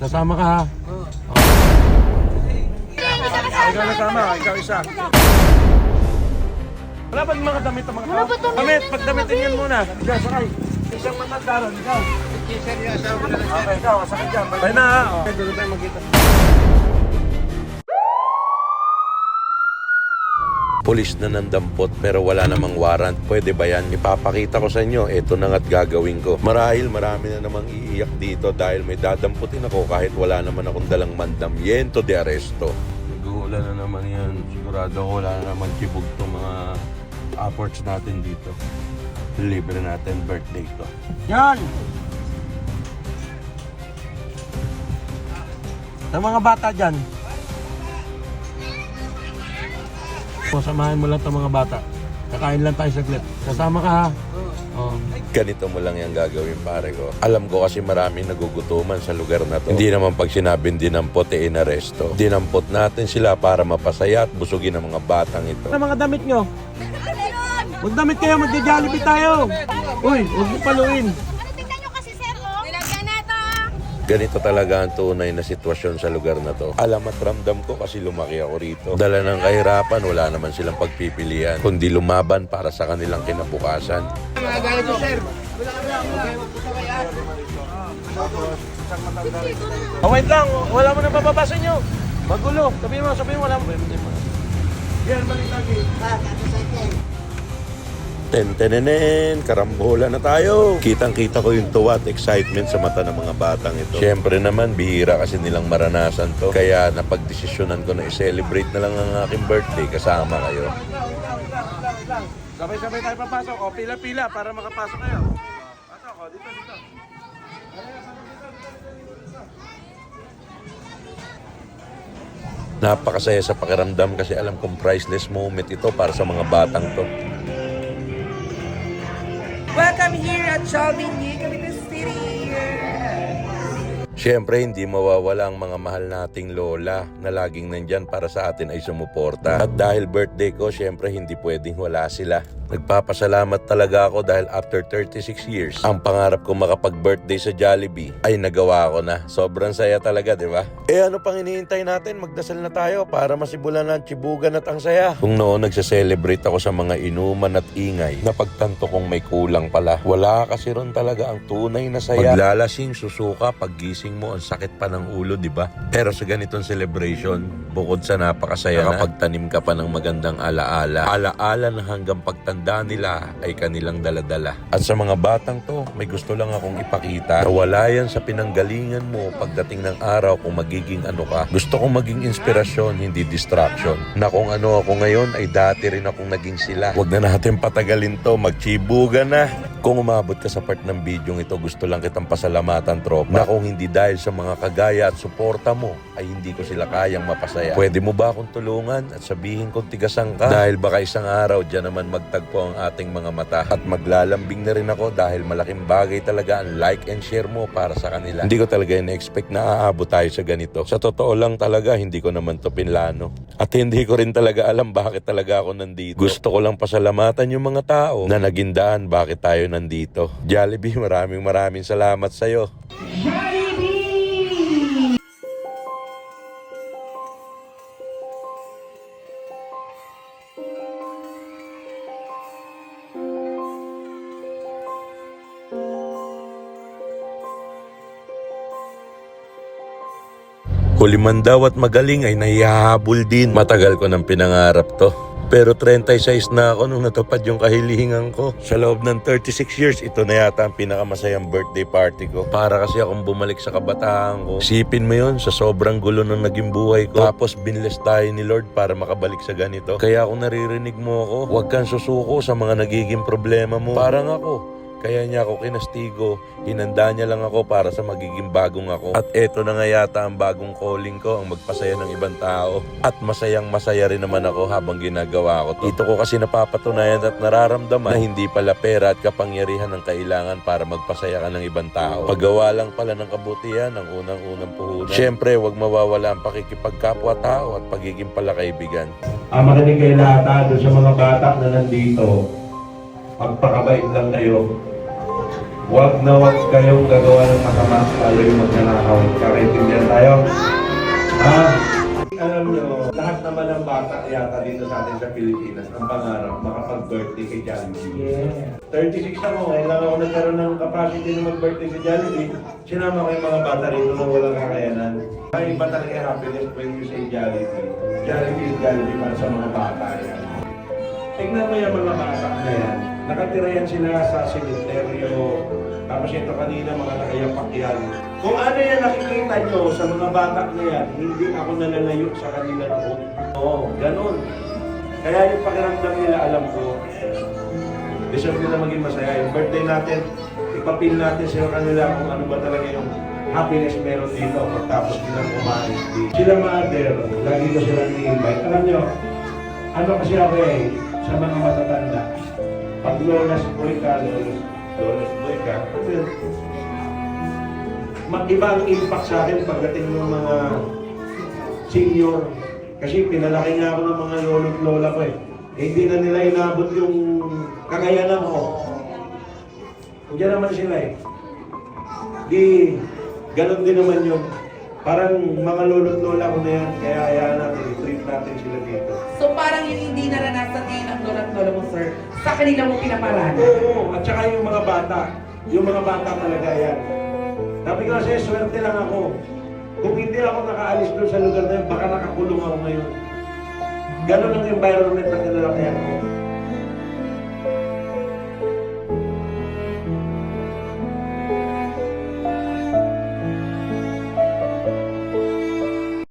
Kasama ka ha? Oo. Ikaw nasama, ikaw isa. Wala ba mga damit ang mga tao? Damit, pagdamitin yan muna. Ikaw, sakay. Isang matanda ron, ikaw. Okay, ikaw, sakay dyan. Tayo na ha. Okay, doon tayo magkita. Pulis na nandampot pero wala namang warrant. Pwede ba yan? Ipapakita ko sa inyo. Ito na nga't gagawin ko. Marahil marami na namang iiyak dito dahil may dadamputin ako kahit wala naman akong dalang mandamyento de aresto. Nag-uulan na naman yan. Sigurado ko wala na naman tibog itong mga apports natin dito. Libre natin birthday ko. Yan! Sa mga bata dyan. Samahan mo lang itong mga bata. Kakain lang tayo saglit. Kasama ka ha? Oo. Ganito mo lang yung gagawin, pare ko. Alam ko kasi maraming nagugutuman sa lugar na to. Hindi naman pag sinabing dinampot e inaresto. Dinampot natin sila para mapasaya at busugin ang mga batang ito. Ano mga damit nyo? Magdamit kayo, magja-Jollibee tayo. Uy, huwag mo paluin. Tingnan nyo kasi sir, oh. Nilagyan na ito. Ganito talaga ang tunay na sitwasyon sa lugar na to. Alam at ramdam ko kasi lumaki ako rito. Dala ng kahirapan, wala naman silang pagpipilian, kundi lumaban para sa kanilang kinabukasan. Oh, wait lang, wala mo na bababasa nyo. Magulo, sabihin mo, wala mo. Yan, balik lagi. Tentenenen, karambola na tayo. Kitang-kita ko yung tuwa at excitement sa mata ng mga batang ito. Siyempre naman, bihira kasi nilang maranasan to. Kaya napagdesisyonan ko na i-celebrate na lang ang aking birthday kasama kayo. Sabay-sabay tayo papasok. O, pila-pila para makapasok kayo. Pasok, o, dito. Napakasaya sa pakiramdam kasi alam kong priceless moment ito para sa mga batang to. Welcome here at Jollibee, Cavite City. Siyempre, hindi mawawala ang mga mahal nating lola na laging nandyan para sa atin ay sumuporta. At dahil birthday ko, siyempre hindi pwedeng wala sila. Nagpapasalamat talaga ako dahil after 36 years, ang pangarap ko makapag-birthday sa Jollibee ay nagawa ko na. Sobrang saya talaga, di ba? Eh ano pang hinihintay natin? Magdasal na tayo para masibulan ng tsibugan at ang saya. Kung noon nagsa-celebrate ako sa mga inuman at ingay, napagtanto kong may kulang pala. Wala kasi ron talaga ang tunay na saya. Paglalasing, susuka, paggising mo, ang sakit pa ng ulo, di ba? Pero sa ganitong celebration, bukod sa napakasaya na, nakapagtanim ka pa ng magandang alaala. Alaala na hanggang pagtanda nila ay kanilang daladala. At sa mga batang to, may gusto lang akong ipakita na wala yan sa pinanggalingan mo pagdating ng araw kung magiging ano ka. Gusto kong maging inspirasyon, hindi distraction. Na kung ano ako ngayon ay dati rin akong naging sila. Huwag na natin patagalin to, magchibugan na. Kung umabot ka sa part ng video ito, gusto lang kitang pasalamatan, tropa, na kung hindi dahil sa mga kagaya at suporta mo, ay hindi ko sila kayang mapasaya. Pwede mo ba akong tulungan at sabihin kong tigasan ka? Dahil baka isang araw dyan naman magtagpo ang ating mga mata. At maglalambing na rin ako dahil malaking bagay talaga ang like and share mo para sa kanila. Hindi ko talaga in-expect na aabot tayo sa ganito. Sa totoo lang talaga, hindi ko naman to pinlano. At hindi ko rin talaga alam bakit talaga ako nandito. Gusto ko lang pasalamatan yung mga tao na naging daan bakit tayo nandito. Jollibee, maraming salamat sa'yo. Huli man daw at magaling ay nahihahabol din. Matagal ko nang pinangarap to. Pero 36 na ako nung natupad yung kahilingan ko. Sa loob ng 36 years, ito na yata ang pinakamasayang birthday party ko. Para kasi akong bumalik sa kabataan ko. Isipin mo yun, sa sobrang gulo ng naging buhay ko. Tapos binless tayo ni Lord para makabalik sa ganito. Kaya kung naririnig mo ako, huwag kang susuko sa mga nagiging problema mo. Parang ako. Kaya niya ako kinastigo, hinanda niya lang ako para sa magiging bagong ako. At eto na nga yata ang bagong calling ko, ang magpasaya ng ibang tao. At masayang masaya rin naman ako habang ginagawa ko to. Ito ko kasi napapatunayan at nararamdaman na hindi pala pera at kapangyarihan ang kailangan para magpasaya ka ng ibang tao. Paggawa lang pala ng kabutihan ang unang-unang puhunan. Siyempre, huwag mawawala ang pakikipagkapwa-tao at pagiging palakaibigan. Makinig kayo lahat doon sa mga bata na nandito. Magpakabait lang kayo. Huwag na huwag kayong gagawa ng masama lalo yung magnanakaw. Kakaintindihan tayo? Ha? Alam nyo, lahat naman ng bata yata dito sa atin sa Pilipinas, ang pangarap, makapag-birthday kay Jollibee. Yeah. 36 ako, ngayon lang ako nagkaroon ng capacity na mag-birthday sa Jollibee. Sinama ko yung mga bata rito na walang kakayanan. Ay, iba talaga yung happiness when you say Jollibee. Jollibee is Jollibee para sa mga bata yan. Tignan mo yung mga bata na yan. Nakatira yan sila sa cemeteryo. Tapos ito kanina mga nakayapak yan. Kung ano yan nakikita nyo sa mga bata na yan, hindi ako nalalayo sa kanila noon. Oo, ganun. Kaya yung pakiramdam nila, alam ko, deserve nila maging masaya. Yung birthday natin, ipapil natin sa kanila kung ano ba talaga yung happiness meron dito pagtapos nilang kumain. Sila mother, lagi ko silang ni-invite. Alam nyo, ano kasi ako sa mga matatanda, pag lolas boy ka, iba ang impact sa akin pagdating ng mga senior. Kasi pinalaki nga ako ng mga lolo't lola ko hindi na nila inabot yung kakayanan ko. Diyan naman sila Di, ganun din naman yun. Parang mga lolo't lola ko na yan, kaya hayaan natin, i-treat natin sila dito. So parang yung hindi naranasan ngayon ng lola mo, sir, sa kanila mo pinaparana. Oo, at saka yung mga bata. Yung mga bata talaga yan. Sabi ko kasi, swerte lang ako. Kung hindi ako nakaalis doon sa lugar na yun, baka nakakulong ako ngayon. Ganon ang environment na kinalakihan ko.